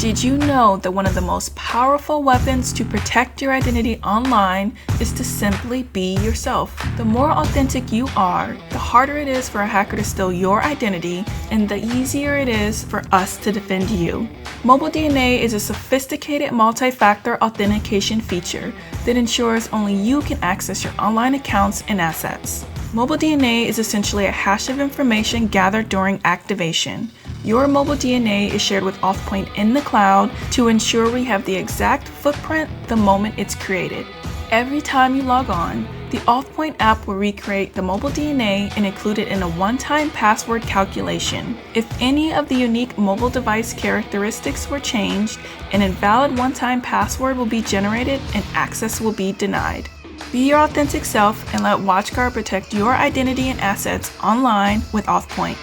Did you know that one of the most powerful weapons to protect your identity online is to simply be yourself? The more authentic you are, the harder it is for a hacker to steal your identity, and the easier it is for us to defend you. Mobile DNA is a sophisticated multi-factor authentication feature that ensures only you can access your online accounts and assets. Mobile DNA is essentially a hash of information gathered during activation. Your mobile DNA is shared with Authpoint in the cloud to ensure we have the exact footprint the moment it's created. Every time you log on, the Authpoint app will recreate the mobile DNA and include it in a one-time password calculation. If any of the unique mobile device characteristics were changed, an invalid one-time password will be generated and access will be denied. Be your authentic self and let WatchGuard protect your identity and assets online with Authpoint.